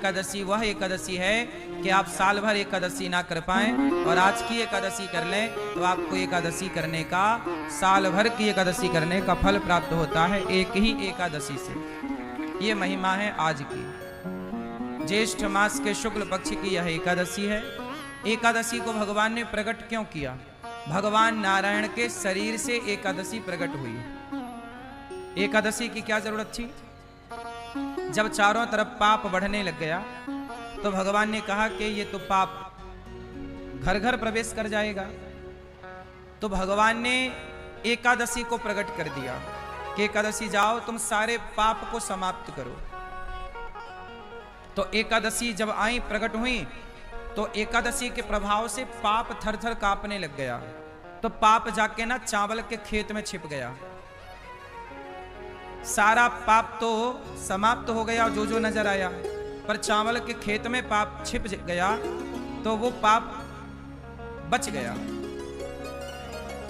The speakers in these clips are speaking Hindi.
एकादशी वह एकादशी है कि आप साल भर एकादशी ना कर पाएं और आज की एकादशी कर लें तो आपको एकादशी करने का, साल भर की एकादशी करने का फल प्राप्त होता है एक ही एकादशी से। ये महिमा है आज की। ज्येष्ठ मास के शुक्ल पक्ष की यह एकादशी है। एकादशी को भगवान ने प्रकट क्यों किया? भगवान नारायण के शरीर से एकादशी प्रकट हुई। एकादशी की क्या जरूरत थी? जब चारों तरफ पाप बढ़ने लग गया तो भगवान ने कहा कि ये तो पाप घर घर प्रवेश कर जाएगा। तो भगवान ने एकादशी को प्रकट कर दिया कि एकादशी जाओ तुम सारे पाप को समाप्त करो। तो एकादशी जब आई, प्रकट हुई, तो एकादशी के प्रभाव से पाप थर थर कांपने लग गया। तो पाप जाके ना चावल के खेत में छिप गया। सारा पाप तो समाप्त हो गया जो जो नजर आया, पर चावल के खेत में पाप छिप गया तो वो पाप बच गया।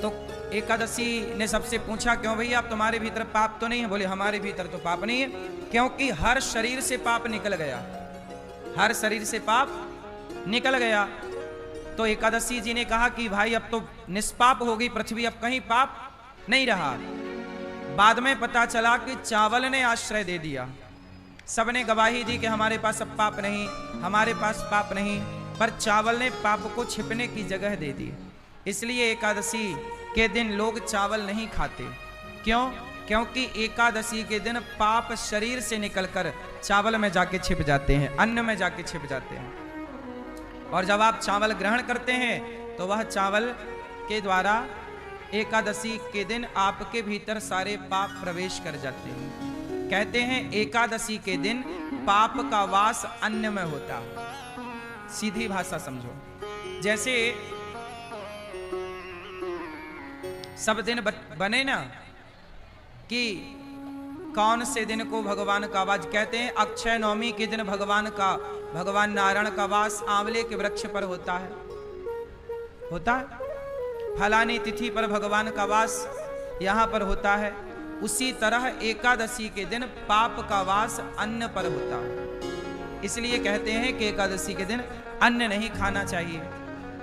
तो एकादशी ने सबसे पूछा, क्यों भैया आप तुम्हारे भीतर पाप तो नहीं है? बोले हमारे भीतर तो पाप नहीं है, क्योंकि हर शरीर से पाप निकल गया, हर शरीर से पाप निकल गया। तो एकादशी जी ने कहा कि भाई अब तो निष्पाप हो गई पृथ्वी, अब कहीं पाप नहीं रहा। बाद में पता चला कि चावल ने आश्रय दे दिया। सबने गवाही दी कि हमारे पास अब पाप नहीं, हमारे पास पाप नहीं, पर चावल ने पाप को छिपने की जगह दे दी। इसलिए एकादशी के दिन लोग चावल नहीं खाते। क्यों? क्योंकि एकादशी के दिन पाप शरीर से निकलकर चावल में जाके छिप जाते हैं, अन्न में जाके छिप जाते हैं। और जब आप चावल ग्रहण करते हैं तो वह चावल के द्वारा एकादशी के दिन आपके भीतर सारे पाप प्रवेश कर जाते हैं। कहते हैं एकादशी के दिन पाप का वास अन्न में होता है। सीधी भाषा समझो, जैसे सब दिन बने ना कि कौन से दिन को भगवान का वास कहते हैं? अक्षय नवमी के दिन भगवान नारायण का वास आंवले के वृक्ष पर होता है। फलानी तिथि पर भगवान का वास यहाँ पर होता है। उसी तरह एकादशी के दिन पाप का वास अन्न पर होता है। इसलिए कहते हैं कि एकादशी के दिन अन्न नहीं खाना चाहिए।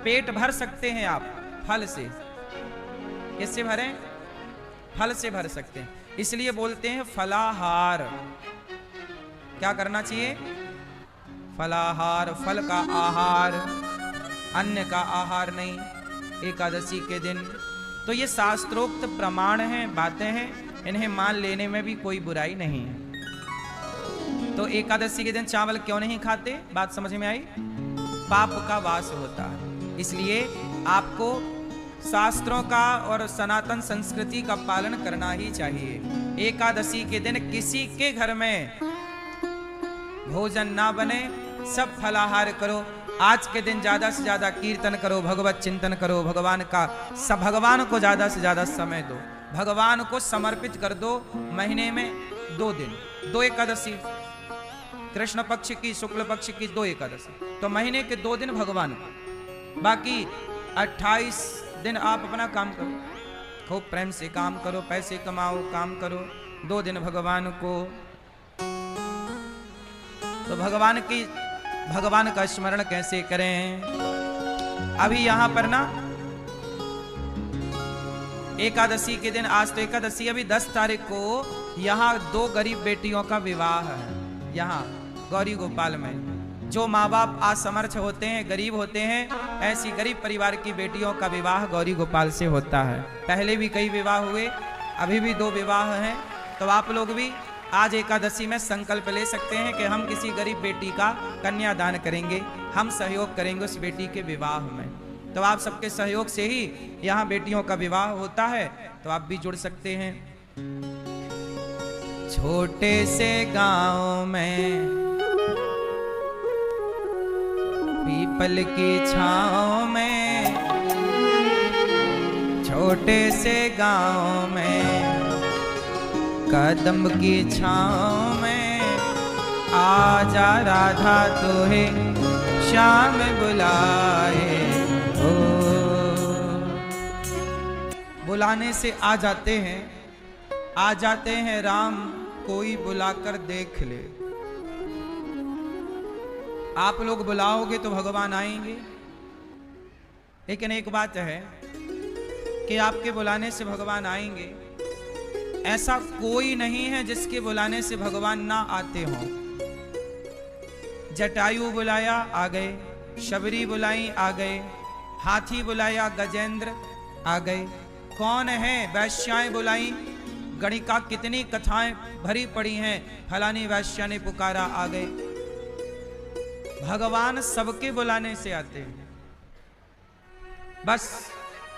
पेट भर सकते हैं आप फल से। किससे भरें? फल से भर सकते हैं। इसलिए बोलते हैं फलाहार। क्या करना चाहिए? फलाहार, फल का आहार, अन्न का आहार नहीं एकादशी के दिन। तो ये शास्त्रोक्त प्रमाण हैं, बातें हैं, इन्हें मान लेने में भी कोई बुराई नहीं है। तो एकादशी के दिन चावल क्यों नहीं खाते? बात समझ में आई? पाप का वास होता है। इसलिए आपको शास्त्रों का और सनातन संस्कृति का पालन करना ही चाहिए। एकादशी के दिन किसी के घर में भोजन ना बने, सब फलाहार करो। आज के दिन ज्यादा से ज्यादा कीर्तन करो, भगवत चिंतन करो, भगवान को ज्यादा से ज्यादा समय दो, भगवान को समर्पित कर दो। महीने में 2 दिन, 2 एकादशी, कृष्ण पक्ष की, शुक्ल पक्ष की 2 एकादशी, तो महीने के 2 दिन भगवान को, बाकी 28 दिन आप अपना काम करो, खूब प्रेम से काम करो, पैसे कमाओ, काम करो। 2 दिन भगवान को। तो भगवान का स्मरण कैसे करें? अभी यहां पर ना एकादशी के दिन, आज तो एकादशी, अभी 10 तारीख को यहां 2 गरीब बेटियों का विवाह है। यहां गौरी गोपाल में जो माँ बाप असमर्थ होते हैं, गरीब होते हैं, ऐसी गरीब परिवार की बेटियों का विवाह गौरी गोपाल से होता है। पहले भी कई विवाह हुए, अभी भी 2 विवाह हैं। तो आप लोग भी आज एकादशी में संकल्प ले सकते हैं कि हम किसी गरीब बेटी का कन्यादान करेंगे, हम सहयोग करेंगे उस बेटी के विवाह में। तो आप सबके सहयोग से ही यहाँ बेटियों का विवाह होता है, तो आप भी जुड़ सकते हैं। छोटे से गांव में पीपल की छांव में, छोटे से गांव में कदम की छांव में, आजा राधा तोहे श्याम बुलाए। ओ बुलाने से आ जाते हैं, राम कोई बुलाकर देख ले। आप लोग बुलाओगे तो भगवान आएंगे, लेकिन एक बात है कि आपके बुलाने से भगवान आएंगे, ऐसा कोई नहीं है जिसके बुलाने से भगवान ना आते हों। जटायु बुलाया आ गए, शबरी बुलाई आ गए, हाथी बुलाया गजेंद्र आ गए, कौन है वैश्याएं बुलाई, गणिका कितनी कथाएं भरी पड़ी हैं, फलानी वैश्या ने पुकारा आ गए। भगवान सबके बुलाने से आते हैं, बस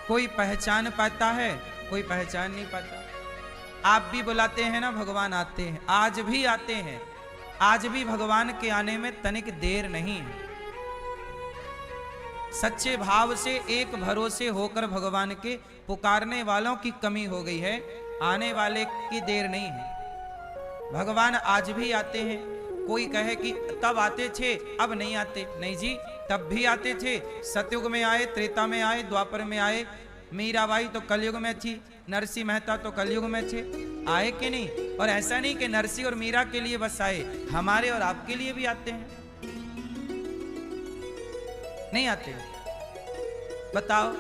कोई पहचान पाता है, कोई पहचान नहीं पाता। आप भी बुलाते हैं ना, भगवान आते हैं, आज भी आते हैं, आज भी भगवान के आने में तनिक देर नहीं है। सच्चे भाव से एक भरोसे होकर भगवान के पुकारने वालों की कमी हो गई है, आने वाले की देर नहीं है। भगवान आज भी आते हैं। कोई कहे कि तब आते थे अब नहीं आते, नहीं जी, तब भी आते थे। सतयुग में आए, त्रेता में आए, द्वापर में आए। मीराबाई तो कलयुग में थी, नरसिंह मेहता तो कलयुग में थे, आए कि नहीं? और ऐसा नहीं कि नरसिंह और मीरा के लिए बस आए, हमारे और आपके लिए भी आते हैं, नहीं आते? बताओ,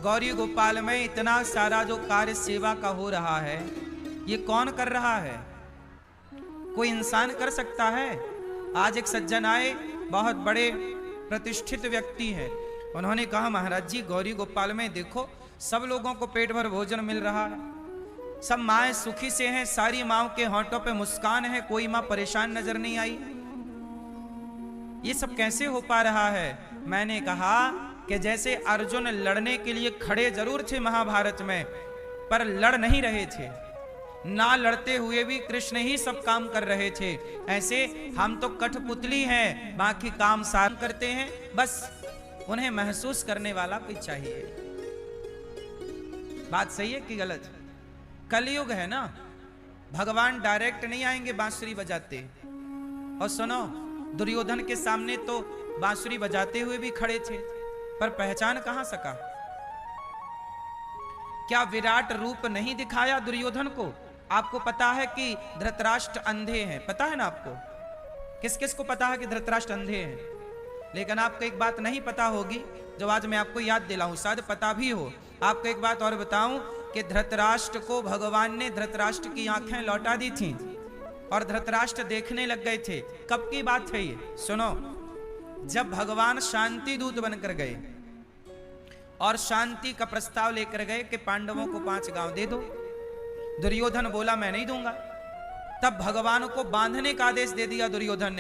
गौरी गोपाल में इतना सारा जो कार्य सेवा का हो रहा है, ये कौन कर रहा है? कोई इंसान कर सकता है? आज एक सज्जन आए, बहुत बड़े प्रतिष्ठित व्यक्ति हैं, उन्होंने कहा महाराज जी गौरी गोपाल में देखो सब लोगों को पेट भर भोजन मिल रहा है, सब माएँ सुखी से हैं, सारी माओं के होंठों पे मुस्कान है, कोई माँ परेशान नजर नहीं आई। ये सब कैसे हो पा रहा है? मैंने कहा कि जैसे अर्जुन लड़ने के लिए खड़े जरूर थे महाभारत में, पर लड़ नहीं रहे थे, ना लड़ते हुए भी कृष्ण ही सब काम कर रहे थे, ऐसे हम तो कठपुतली हैं, बाकी काम साथ करते हैं, बस उन्हें महसूस करने वाला कोई चाहिए। बात सही है कि गलत? कलयुग है ना, भगवान डायरेक्ट नहीं आएंगे बांसुरी बजाते। और सुनो, दुर्योधन के सामने तो बांसुरी बजाते हुए भी खड़े थे, पर पहचान कहां सका? क्या विराट रूप नहीं दिखाया दुर्योधन को? आपको पता है कि धृतराष्ट्र अंधे हैं, पता है ना आपको? किस किस को पता है कि धृतराष्ट्र अंधे हैं? लेकिन आपको एक बात नहीं पता होगी, जो आज मैं आपको याद दिलाऊं, शायद पता भी हो। आपको एक बात और बताऊं कि धृतराष्ट्र को भगवान ने धृतराष्ट्र की आंखें लौटा दी थी और धृतराष्ट्र देखने लग गए थे। कब की बात है ये? सुनो, जब भगवान शांति दूत बनकर गए और शांति का प्रस्ताव लेकर गए कि पांडवों को 5 गांव दे दो, दुर्योधन बोला मैं नहीं दूंगा। तब भगवान को बांधने का आदेश दे दिया दुर्योधन ने।